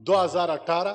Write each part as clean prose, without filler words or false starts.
2018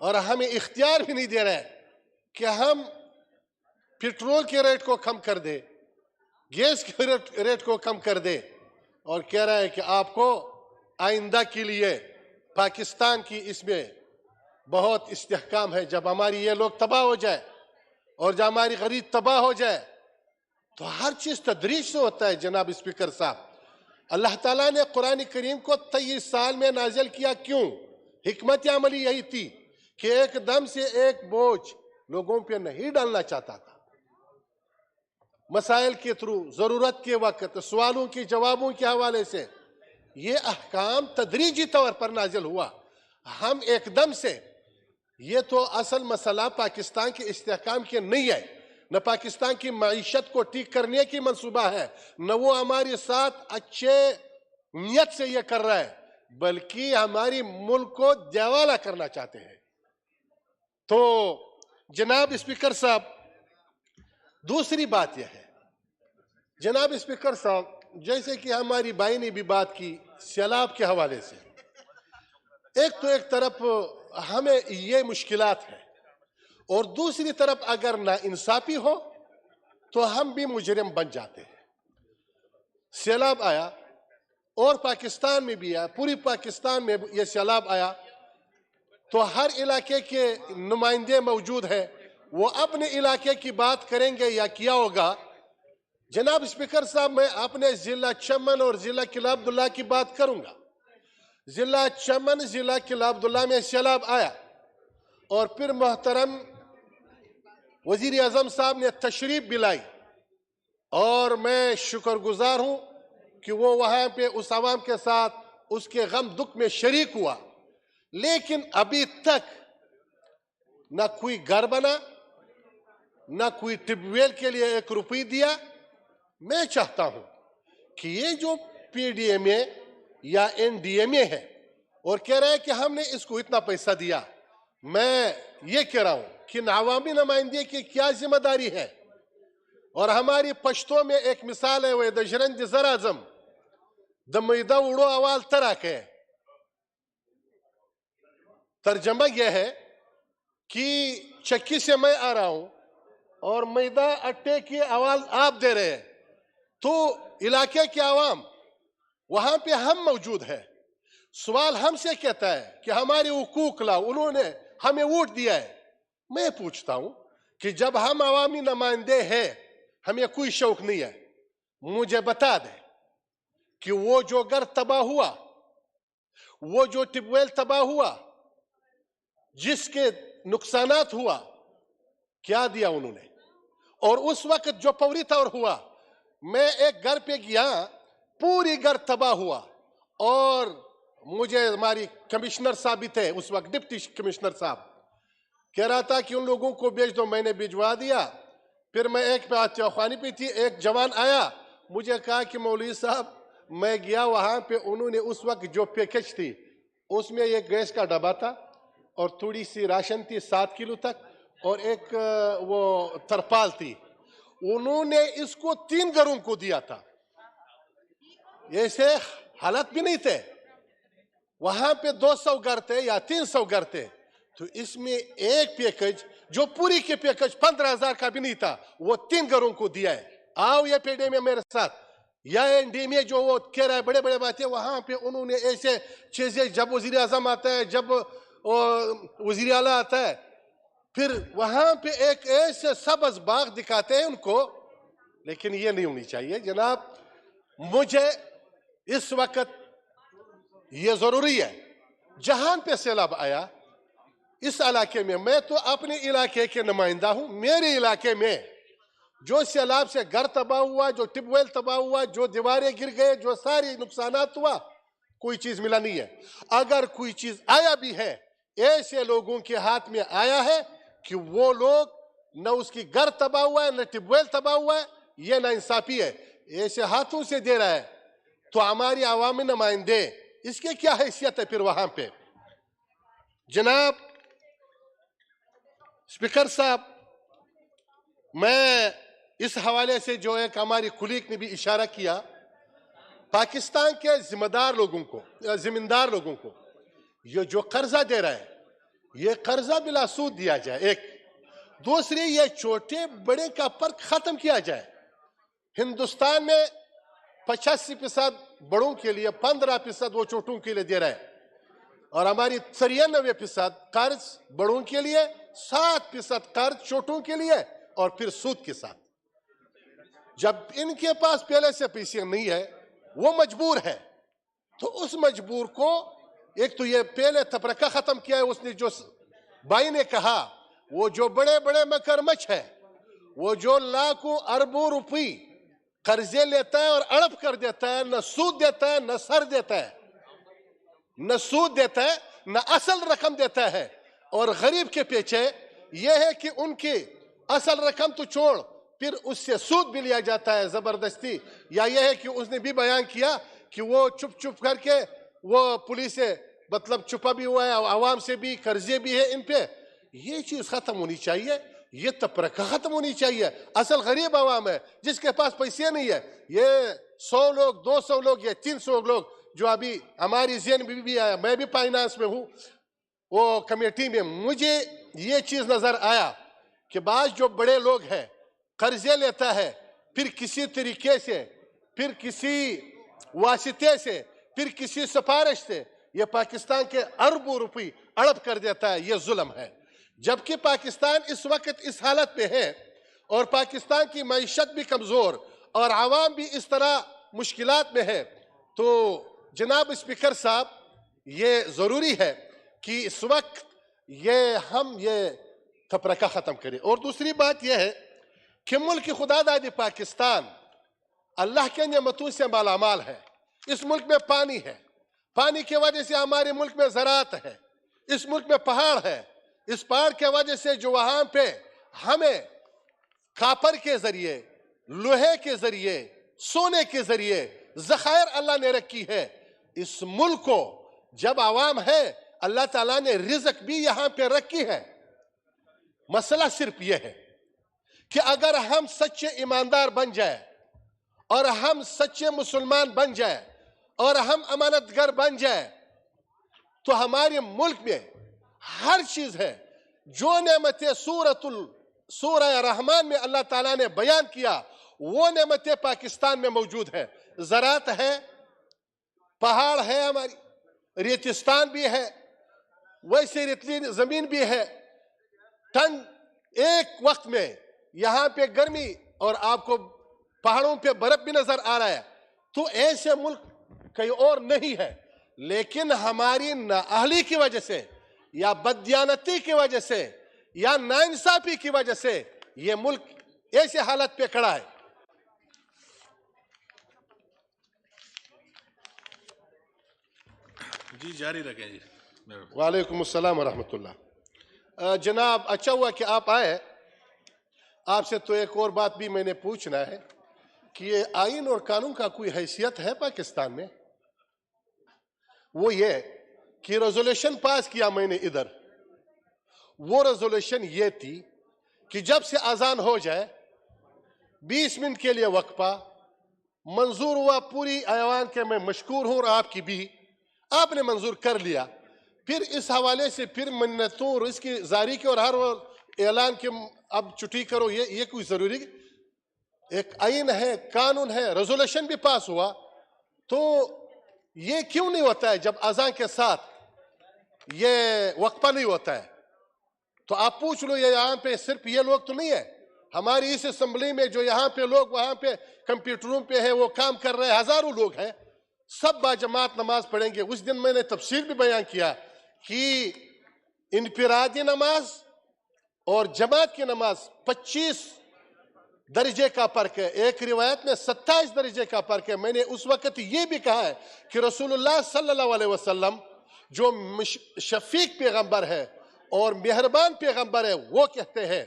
اور ہمیں اختیار بھی نہیں دے رہے کہ ہم پیٹرول کے ریٹ کو کم کر دے, گیس کے ریٹ کو کم کر دے, اور کہہ رہا ہے کہ آپ کو آئندہ کے لیے پاکستان کی اس میں بہت استحکام ہے. جب ہماری یہ لوگ تباہ ہو جائے اور جب ہماری غریب تباہ ہو جائے تو ہر چیز تدریج سے ہوتا ہے. جناب اسپیکر صاحب, اللہ تعالیٰ نے قرآن کریم کو 23 سال میں نازل کیا. کیوں؟ حکمت عملی یہی تھی کہ ایک دم سے ایک بوجھ لوگوں پہ نہیں ڈالنا چاہتا تھا. مسائل کے تھرو, ضرورت کے وقت, سوالوں کے جوابوں کے حوالے سے یہ احکام تدریجی طور پر نازل ہوا. ہم ایک دم سے, یہ تو اصل مسئلہ پاکستان کے استحکام کے نہیں ہے, نہ پاکستان کی معیشت کو ٹھیک کرنے کی منصوبہ ہے, نہ وہ ہمارے ساتھ اچھے نیت سے یہ کر رہا ہے, بلکہ ہماری ملک کو دیوالا کرنا چاہتے ہیں. تو جناب اسپیکر صاحب, دوسری بات یہ ہے, جناب اسپیکر صاحب, جیسے کہ ہماری بھائی نے بھی بات کی سیلاب کے حوالے سے, ایک تو ایک طرف ہمیں یہ مشکلات ہیں, اور دوسری طرف اگر ناانصافی ہو تو ہم بھی مجرم بن جاتے ہیں. سیلاب آیا اور پاکستان میں بھی آیا, پوری پاکستان میں یہ سیلاب آیا, تو ہر علاقے کے نمائندے موجود ہیں, وہ اپنے علاقے کی بات کریں گے یا کیا ہوگا. جناب اسپیکر صاحب, میں اپنے ضلع چمن اور ضلع قلعہ عبداللہ کی بات کروں گا. ضلع چمن, ضلع قلعہ عبداللہ میں سیلاب آیا, اور پھر محترم وزیر اعظم صاحب نے تشریف بھی لائی, اور میں شکر گزار ہوں کہ وہ وہاں پہ اس عوام کے ساتھ اس کے غم دکھ میں شریک ہوا. لیکن ابھی تک نہ کوئی گھر بنا, نہ کوئی ٹیوب ویل کے لیے 1 روپیہ دیا. میں چاہتا ہوں کہ یہ جو پی ڈی ایم اے یا این ڈی ایم اے ہے اور کہہ رہا ہے کہ ہم نے اس کو اتنا پیسہ دیا, میں یہ کہہ رہا ہوں کہ عوامی نمائندے کی کیا ذمہ داری ہے. اور ہماری پشتوں میں ایک مثال ہے, وہ دجرند زر اعظم د میدہ اڑو اوال تراک ہے. ترجمہ یہ ہے کہ چکی سے میں آ رہا ہوں اور میدہ اٹے کی آواز آپ دے رہے ہیں, تو علاقے کے عوام وہاں پہ ہم موجود ہیں. سوال ہم سے کہتا ہے کہ ہمارے حقوق لاؤ, انہوں نے ہمیں ووٹ دیا ہے. میں پوچھتا ہوں کہ جب ہم عوامی نمائندے ہیں, ہمیں کوئی شوق نہیں ہے, مجھے بتا دیں کہ وہ جو گھر تباہ ہوا, وہ جو ٹیوب ویل تباہ ہوا, جس کے نقصانات ہوا, کیا دیا انہوں نے. اور اس وقت جو فوری طور ہوا, میں ایک گھر پہ گیا, پوری گھر تباہ ہوا, اور مجھے ہماری کمشنر صاحب بھی تھے اس وقت, ڈپٹی کمشنر صاحب, کہہ رہا تھا کہ ان لوگوں کو بھیج دو. میں نے بھجوا دیا. پھر میں ایک بات چوخانی پہ تھی, ایک جوان آیا, مجھے کہا کہ مولوی صاحب میں گیا وہاں پہ, انہوں نے اس وقت جو پیکج تھی اس میں ایک گیس کا ڈبہ تھا اور تھوڑی سی راشن تھی 7 کلو تک, اور ایک وہ ترپال تھی. انہوں نے اس کو 3 گھروں کو دیا تھا. ایسے حالت بھی نہیں تھے, وہاں پہ 200 گھر تھے یا 300 گھر تھے, تو اس میں ایک پیکج جو پوری کے پیکج 15,000 کا بھی نہیں تھا, وہ 3 گھروں کو دیا ہے. آؤ یہ پیڑے میں میرے ساتھ, یا این ڈی میں جو وہ کہہ رہا ہے بڑے بڑے باتیں, وہاں پہ انہوں نے ایسے چیزیں, جب وزیر اعظم آتا ہے, جب وزیر اعلیٰ آتا ہے, پھر وہاں پہ ایک ایسے سبز باغ دکھاتے ہیں ان کو. لیکن یہ نہیں ہونی چاہیے جناب. مجھے اس وقت یہ ضروری ہے, جہاں پہ سیلاب آیا اس علاقے میں, میں تو اپنے علاقے کے نمائندہ ہوں, میرے علاقے میں جو سیلاب سے گھر تباہ ہوا, جو ٹیوب ویل تباہ ہوا, جو دیواریں گر گئے, جو ساری نقصانات ہوا, کوئی چیز ملا نہیں ہے. اگر کوئی چیز آیا بھی ہے, ایسے لوگوں کے ہاتھ میں آیا ہے کہ وہ لوگ نہ اس کی گھر تباہ ہوا ہے, نہ ٹیوب ویل تباہ ہوا ہے. یہ ناانصافی ہے, ایسے ہاتھوں سے دے رہا ہے. تو ہماری عوامی نمائندے, اس کے کیا حیثیت ہے پھر وہاں پہ. جناب اسپیکر صاحب, میں اس حوالے سے جو ایک ہماری کلیگ نے بھی اشارہ کیا, پاکستان کے ذمہ دار لوگوں کو, زمیندار لوگوں کو, یہ جو قرضہ دے رہا ہے, یہ قرضہ بلا سود دیا جائے، ایک دوسری یہ چھوٹے بڑے کا فرق ختم کیا جائے۔ ہندوستان میں 85% بڑوں کے لیے، 15% وہ چھوٹوں کے لیے دے رہا ہے، اور ہماری 93% قرض بڑوں کے لیے، 7% قرض چھوٹوں کے لیے، اور پھر سود کے ساتھ۔ جب ان کے پاس پہلے سے پیسے نہیں ہے، وہ مجبور ہے، تو اس مجبور کو ایک تو یہ پہلے تفرقہ ختم کیا ہے اس نے، جو بھائی نے کہا، وہ جو بڑے بڑے مگرمچھ ہے، وہ جو لاکھوں اربوں روپی قرضے لیتا ہے اور اڑپ کر دیتا ہے، نہ سود دیتا ہے نہ سر دیتا ہے، نہ سود دیتا ہے نہ اصل رقم دیتا ہے، اور غریب کے پیچھے یہ ہے کہ ان کی اصل رقم تو چھوڑ، پھر اس سے سود بھی لیا جاتا ہے زبردستی، یا یہ ہے کہ اس نے بھی بیان کیا کہ وہ چپ چپ کر کے وہ پولیس سے مطلب چھپا بھی ہوا ہے، عوام سے بھی قرضے بھی ہے ان پہ۔ یہ چیز ختم ہونی چاہیے، یہ تفرقہ ختم ہونی چاہیے۔ اصل غریب عوام ہے جس کے پاس پیسے نہیں ہے، یہ 100 لوگ 200 لوگ یا 300 لوگ جو ابھی ہماری ذہن میں بھی آیا، میں بھی فائنانس میں ہوں وہ کمیٹی میں، مجھے یہ چیز نظر آیا کہ بعض جو بڑے لوگ ہیں قرضے لیتا ہے، پھر کسی طریقے سے، پھر کسی واسطے سے، پھر کسی سفارش سے یہ پاکستان کے اربوں روپی اڑپ کر دیتا ہے۔ یہ ظلم ہے، جبکہ پاکستان اس وقت اس حالت پہ ہے، اور پاکستان کی معیشت بھی کمزور اور عوام بھی اس طرح مشکلات میں ہے، تو جناب اسپیکر صاحب یہ ضروری ہے کہ اس وقت ہم یہ تفرقہ ختم کریں۔ اور دوسری بات یہ ہے کہ ملک خدا داد پاکستان اللہ کے نعمتوں سے مالا مال ہے۔ اس ملک میں پانی ہے، پانی کی وجہ سے ہمارے ملک میں زراعت ہے، اس ملک میں پہاڑ ہے، اس پہاڑ کی وجہ سے جو وہاں پہ ہمیں کاپر کے ذریعے، لوہے کے ذریعے، سونے کے ذریعے ذخائر اللہ نے رکھی ہے۔ اس ملک کو جب عوام ہے، اللہ تعالیٰ نے رزق بھی یہاں پہ رکھی ہے۔ مسئلہ صرف یہ ہے کہ اگر ہم سچے ایماندار بن جائیں، اور ہم سچے مسلمان بن جائیں، اور ہم امانتگر بن جائیں، تو ہمارے ملک میں ہر چیز ہے جو نعمتیں سورہ رحمان میں اللہ تعالیٰ نے بیان کیا، وہ نعمتیں پاکستان میں موجود ہے۔ زراعت ہے، پہاڑ ہے، ہماری ریتستان بھی ہے، ویسے ریتلی زمین بھی ہے، ٹھنڈ ایک وقت میں یہاں پہ گرمی، اور آپ کو پہاڑوں پہ برف بھی نظر آ رہا ہے، تو ایسے ملک کہیں اور نہیں ہے۔ لیکن ہماری نااہلی کی وجہ سے، یا بددیانتی کی وجہ سے، یا ناانصافی کی وجہ سے یہ ملک ایسے حالت پہ کھڑا ہے۔ جی جاری رکھیں جی۔ وعلیکم السلام ورحمۃ اللہ۔ جناب اچھا ہوا کہ آپ آئے، آپ سے تو ایک اور بات بھی میں نے پوچھنا ہے کہ یہ آئین اور قانون کا کوئی حیثیت ہے پاکستان میں؟ وہ یہ کہ ریزولوشن پاس کیا میں نے ادھر، وہ ریزولوشن یہ تھی کہ جب سے اذان ہو جائے 20 منٹ کے لیے وقفہ منظور ہوا، پوری ایوان کے میں مشکور ہوں، اور آپ کی بھی، آپ نے منظور کر لیا۔ پھر اس حوالے سے پھر منتوں اور اس کی زاری کے اور ہر اعلان کے اب چھٹی کرو، یہ کوئی ضروری؟ ایک آئین ہے، قانون ہے، ریزولوشن بھی پاس ہوا، تو یہ کیوں نہیں ہوتا ہے جب اذان کے ساتھ یہ وقفہ نہیں ہوتا ہے؟ تو آپ پوچھ لو، یہ یہاں پہ صرف یہ لوگ تو نہیں ہے، ہماری اس اسمبلی میں جو یہاں پہ لوگ وہاں پہ کمپیوٹروں پہ ہے وہ کام کر رہے ہیں، ہزاروں لوگ ہیں، سب باجماعت نماز پڑھیں گے۔ اس دن میں نے تفصیل بھی بیان کیا کہ انفرادی نماز اور جماعت کی نماز 25 درجے کا فرق ہے، ایک روایت میں 27 درجے کا فرق ہے۔ میں نے اس وقت یہ بھی کہا ہے کہ رسول اللہ صلی اللہ علیہ وسلم جو شفیق پیغمبر ہے اور مہربان پیغمبر ہے، وہ کہتے ہیں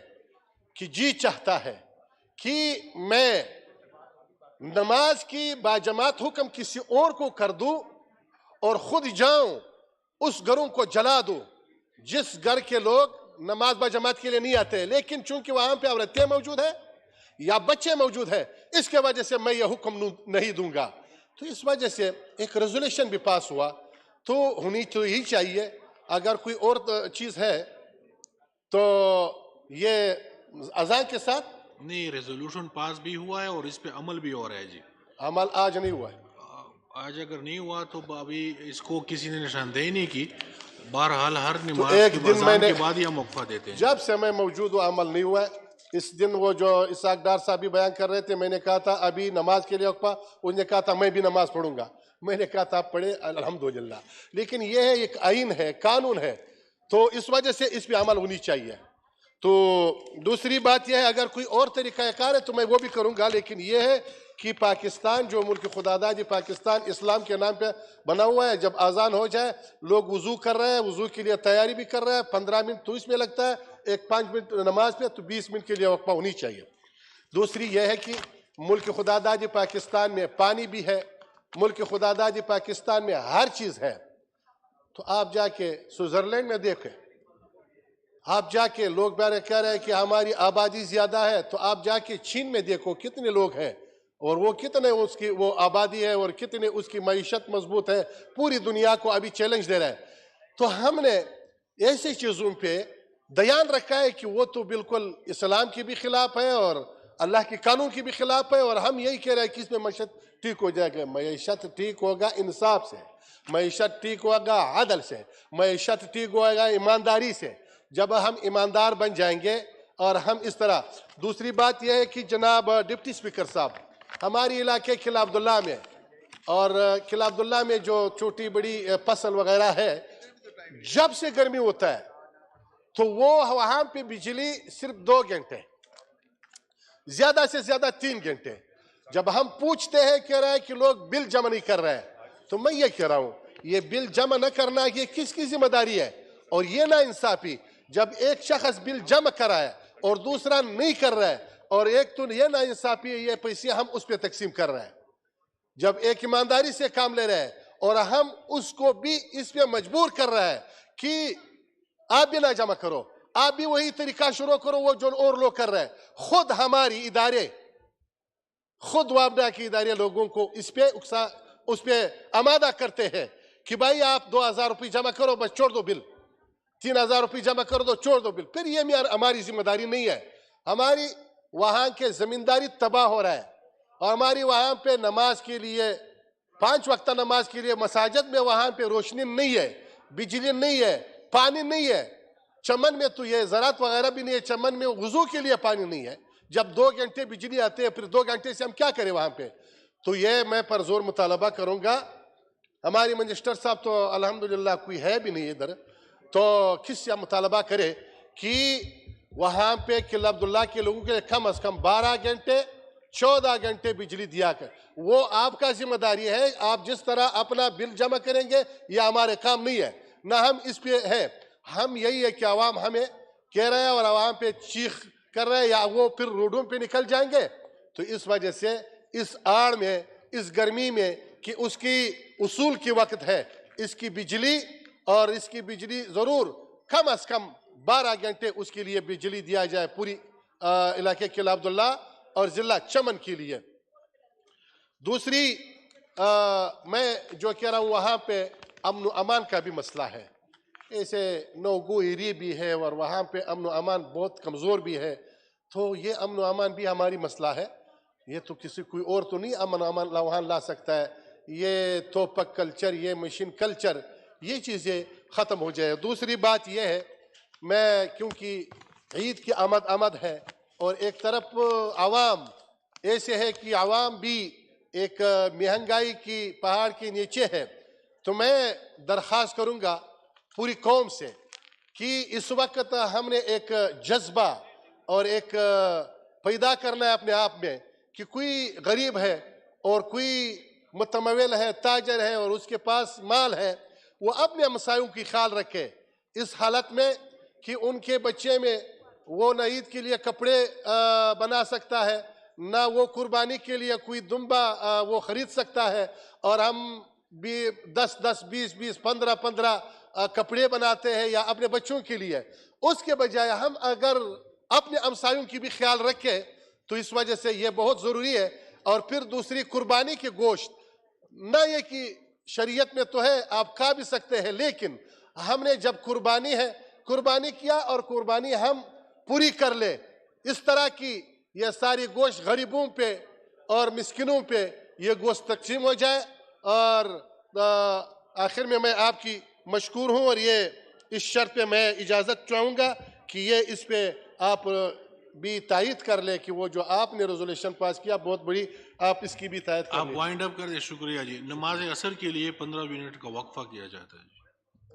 کہ جی چاہتا ہے کہ میں نماز کی باجماعت حکم کسی اور کو کر دوں اور خود جاؤں اس گھروں کو جلا دوں جس گھر کے لوگ نماز باجماعت کے لیے نہیں آتے، لیکن چونکہ وہاں پہ عورتیں موجود ہیں یا بچے موجود ہیں، اس کے وجہ سے میں یہ حکم نہیں دوں گا۔ تو اس وجہ سے ایک ریزولوشن بھی پاس ہوا، تو ہونی تو ہی چاہیے۔ اگر کوئی اور چیز ہے تو یہ اذان کے ساتھ نہیں، ریزولوشن پاس بھی ہوا ہے اور اس پہ عمل بھی ہو رہا ہے جی. عمل آج نہیں ہوا ہے. آج اگر نہیں ہوا تو ابھی اس کو کسی نے نشاندہی نہیں کی. بہرحال ہر تو نماز ایک کی دن میں اذان نے کے بعد یہ موقع دیتے ہیں. جب سے میں موجود ہوں عمل نہیں ہوا ہے. اس دن وہ جو اسحاق ڈار صاحب بھی بیان کر رہے تھے, میں نے کہا تھا ابھی نماز کے لیے وقفہ, انہوں نے کہا تھا میں بھی نماز پڑھوں گا. میں نے کہا تھا پڑھے الحمدللہ, لیکن یہ ہے ایک آئین ہے, قانون ہے, تو اس وجہ سے اس پہ عمل ہونی چاہیے. تو دوسری بات یہ ہے اگر کوئی اور طریقہ کار ہے تو میں وہ بھی کروں گا, لیکن یہ ہے کہ پاکستان جو ملک خدا داد پاکستان اسلام کے نام پہ بنا ہوا ہے, جب اذان ہو جائے لوگ وضو کر رہے ہیں, وضو کے لیے تیاری بھی کر رہے ہیں, 15 منٹ تو اس میں لگتا ہے, ایک 5 منٹ نماز پہ, تو 20 منٹ کے لیے وقفہ ہونی چاہیے. دوسری یہ ہے کہ ملک خدا داد پاکستان میں پانی بھی ہے, ملک خدا داد پاکستان میں ہر چیز ہے. تو آپ جا کے سوئٹزرلینڈ میں دیکھیں, آپ جا کے لوگ میرے کہہ رہے ہیں کہ ہماری آبادی زیادہ ہے, تو آپ جا کے چین میں دیکھو کتنے لوگ ہیں اور وہ کتنے اس کی وہ آبادی ہے اور کتنے اس کی معیشت مضبوط ہے, پوری دنیا کو ابھی چیلنج دے رہا ہے. تو ہم نے ایسی چیزوں پہ دھیان رکھا ہے کہ وہ تو بالکل اسلام کی بھی خلاف ہے اور اللہ کے قانون کی بھی خلاف ہے, اور ہم یہی کہہ رہے ہیں کہ اس میں معیشت ٹھیک ہو جائے گا. معیشت ٹھیک ہوگا انصاف سے, معیشت ٹھیک ہوگا عدل سے, معیشت ٹھیک ہوگا ایمانداری سے. جب ہم ایماندار بن جائیں گے اور ہم اس طرح. دوسری بات یہ ہے کہ جناب ڈپٹی اسپیکر صاحب, ہماری علاقے قلعہ عبداللہ میں اور قلعہ عبداللہ میں جو چھوٹی بڑی فصل وغیرہ ہے, جب سے گرمی ہوتا ہے تو وہ وہاں پہ بجلی صرف 2 گھنٹے, زیادہ سے زیادہ 3 گھنٹے. جب ہم پوچھتے ہیں کہہ رہے ہیں کہ لوگ بل جمع نہیں کر رہے ہیں, تو میں یہ کہہ رہا ہوں یہ بل جمع نہ کرنا یہ کس کی ذمہ داری ہے, اور یہ نا انصافی. جب ایک شخص بل جمع کرا ہے اور دوسرا نہیں کر رہا ہے, اور ایک تو یہ نا انصافی ہے, یہ پیسے ہم اس پہ تقسیم کر رہے ہیں. جب ایک ایمانداری سے کام لے رہے ہیں اور ہم اس کو بھی اس پہ مجبور کر رہے ہیں کہ آپ بھی نہ جمع کرو, آپ بھی وہی طریقہ شروع کرو وہ جو اور لوگ کر رہے ہیں. خود ہماری ادارے, خود وابڈا کی ادارے لوگوں کو اس پہ آمادہ کرتے ہیں کہ بھائی آپ 2000 روپے جمع کرو بس چھوڑ دو بل, 3000 روپے جمع کر دو چھوڑ دو بل. پھر یہ ہماری ذمہ داری نہیں ہے. ہماری وہاں کے زمینداری تباہ ہو رہا ہے, اور ہماری وہاں پہ نماز کے لیے 5 وقت نماز کے لیے مساجد میں وہاں پہ روشنی نہیں ہے, بجلی نہیں ہے, پانی نہیں ہے. چمن میں تو یہ زراعت وغیرہ بھی نہیں ہے, چمن میں وضو کے لیے پانی نہیں ہے. جب 2 گھنٹے بجلی آتے ہیں پھر 2 گھنٹے سے ہم کیا کریں وہاں پہ. تو یہ میں پر زور مطالبہ کروں گا. ہماری منسٹر صاحب تو الحمدللہ کوئی ہے بھی نہیں ادھر, تو کس سے مطالبہ کرے کہ وہاں پہ قلعہ عبداللہ کے لوگوں کے کم از کم 12 گھنٹے 14 گھنٹے بجلی دیا کر. وہ آپ کا ذمہ داری ہے, آپ جس طرح اپنا بل جمع کریں گے یہ ہمارے کام نہیں ہے, نہ ہم اس پہ ہے. ہم یہی ہے کہ عوام ہمیں کہہ رہے ہیں اور عوام پہ چیخ کر رہے ہیں, یا وہ پھر روڈوں پہ نکل جائیں گے. تو اس وجہ سے اس آڑ میں, اس گرمی میں کہ اس کی اصول کی وقت ہے, اس کی بجلی اور اس کی بجلی ضرور کم از کم 12 گھنٹے اس کے لیے بجلی دیا جائے پوری علاقے قلعہ عبداللہ اور ضلع چمن کے لیے. دوسری میں جو کہہ رہا ہوں وہاں پہ امن و امان کا بھی مسئلہ ہے, ایسے نوگوئری بھی ہے اور وہاں پہ امن و امان بہت کمزور بھی ہے. تو یہ امن و امان بھی ہماری مسئلہ ہے, یہ تو کسی کوئی اور تو نہیں امن و امان وہاں لا سکتا ہے. یہ توپک کلچر, یہ مشین کلچر, یہ چیزیں ختم ہو جائے. دوسری بات یہ ہے, میں کیونکہ عید کی آمد ہے اور ایک طرف عوام ایسے ہے کہ عوام بھی ایک مہنگائی کی پہاڑ کے نیچے ہے, تو میں درخواست کروں گا پوری قوم سے کہ اس وقت ہم نے ایک جذبہ اور ایک پیدا کرنا ہے اپنے آپ میں کہ کوئی غریب ہے اور کوئی متمول ہے, تاجر ہے اور اس کے پاس مال ہے, وہ اپنے ہمسایوں کی خیال رکھے اس حالت میں کہ ان کے بچے میں وہ نہ عید کے لیے کپڑے بنا سکتا ہے, نہ وہ قربانی کے لیے کوئی دمبا وہ خرید سکتا ہے, اور ہم بھی 10 20 15 کپڑے بناتے ہیں یا اپنے بچوں کے لیے. اس کے بجائے ہم اگر اپنے ہمسایوں کی بھی خیال رکھیں تو اس وجہ سے یہ بہت ضروری ہے. اور پھر دوسری قربانی کے گوشت, نہ یہ کہ شریعت میں تو ہے آپ کھا بھی سکتے ہیں, لیکن ہم نے جب قربانی کیا اور قربانی ہم پوری کر لے، اس طرح کی یہ ساری گوشت غریبوں پہ اور مسکینوں پہ یہ گوشت تقسیم ہو جائے. اور آخر میں آپ کی مشکور ہوں، اور یہ اس شرط پہ میں اجازت چاہوں گا کہ یہ اس پہ آپ بھی تائید کر لیں کہ وہ جو آپ نے ریزولوشن پاس کیا بہت بڑی، آپ اس کی بھی تائید کر آپ لیں. وائنڈ اپ کر دیں. شکریہ جی. نماز عصر کے لیے 15 منٹ کا وقفہ کیا جاتا ہے.